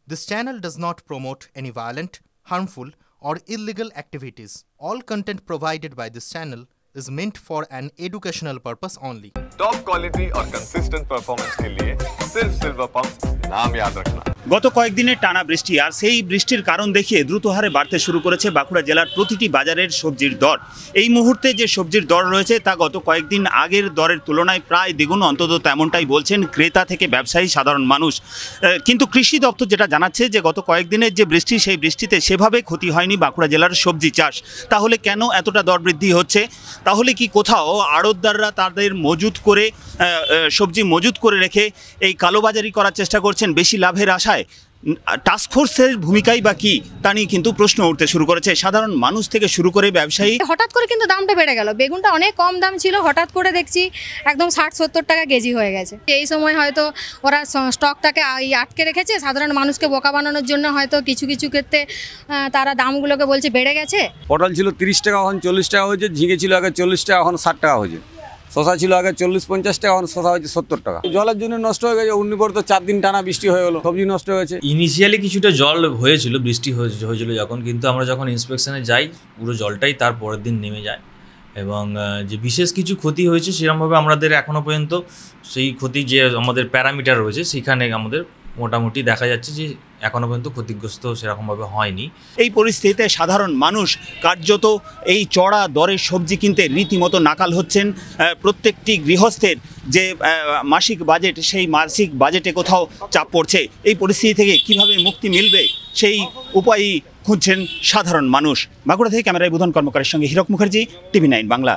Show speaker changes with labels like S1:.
S1: This channel does not promote any violent, harmful, or illegal activities. All content provided by this channel is meant for an educational purpose only.
S2: Top quality और consistent performance के लिए सिर्फ silver pump नाम याद रखना।
S3: গত কয়েকদিনের টানা বৃষ্টি আর সেই বৃষ্টির কারণ দেখিয়ে দ্রুত হারে বাড়তে শুরু করেছে বাঁকুড়া জেলার প্রতিটি বাজারের সবজির দর। এই মুহূর্তে যে সবজির দর রয়েছে তা গত কয়েকদিন আগের দরের তুলনায় প্রায় দ্বিগুণ, অন্তত তেমনটাই বলছেন ক্রেতা থেকে ব্যবসায়ী সাধারণ মানুষ। কিন্তু কৃষি দপ্তর যেটা জানাচ্ছে যে গত কয়েকদিনের যে বৃষ্টি, সেই বৃষ্টিতে সেভাবে ক্ষতি হয়নি বাঁকুড়া জেলার সবজি চাষ। তাহলে কেন এতটা দর বৃদ্ধি হচ্ছে? তাহলে কি কোথাও আড়তদাররা তাদের মজুত করে সবজি মজুত করে রেখে এই কালোবাজারি করার চেষ্টা করছেন বেশি লাভের আশায়? টাস্কফোর্সের ভূমিকাই বা কি, তা নিয়ে কিন্তু প্রশ্ন উঠতে শুরু করেছে সাধারণ মানুষ থেকে শুরু করে ব্যবসায়ী।
S4: হঠাৎ করে কিন্তু দামটা বেড়ে গেল। বেগুনটা অনেক কম দাম ছিল, হঠাৎ করে দেখছি একদম 60-70 টাকা কেজি হয়ে গেছে। এই সময় হয়তো ওরা স্টকটাকে আটকে রেখেছে, সাধারণ মানুষকে বোকা বানানোর জন্য হয়তো কিছু কিছু ক্ষেত্রে তারা দামগুলোকে বলছে বেড়ে গেছে।
S5: পটল ছিল 30 টাকা, এখন 40 টাকা হয়েছে। ঝিঙে ছিল আগে 40 টাকা, এখন 60 টাকা হয়েছে। শশা ছিল আগে 40-50 টাকা, এখন শশা হয়েছে 70 টাকা। জলের জন্য নষ্ট হয়ে গেছে। উন্নিপর তো 4 দিন টানা বৃষ্টি হয়ে গেলো, সবজি নষ্ট হয়েছে।
S6: ইনিশিয়ালি কিছুটা জল হয়েছিল, বৃষ্টি হয়েছিল যখন, কিন্তু আমরা যখন ইন্সপেকশনে যাই পুরো জলটাই তার পরের দিন নেমে যায়। এবং যে বিশেষ কিছু ক্ষতি হয়েছে সেরকমভাবে আমাদের এখনও পর্যন্ত সেই ক্ষতি যে আমাদের প্যারামিটার রয়েছে সেখানে আমাদের মোটামুটি দেখা যাচ্ছে যে এখনও পর্যন্ত ক্ষতিগ্রস্ত সেরকমভাবে হয়নি।
S3: এই পরিস্থিতিতে সাধারণ মানুষ কার্যত এই চড়া দরের সবজি কিনতে রীতিমতো নাকাল হচ্ছেন। প্রত্যেকটি গৃহস্থের যে মাসিক বাজেট, সেই মাসিক বাজেটে কোথাও চাপ পড়ছে। এই পরিস্থিতি থেকে কিভাবে মুক্তি মিলবে সেই উপায়ই খুঁজছেন সাধারণ মানুষ। বাঁকুড়া থেকে ক্যামেরায় বুধন কর্মকারের সঙ্গে হীরক মুখার্জি, TV9 বাংলা।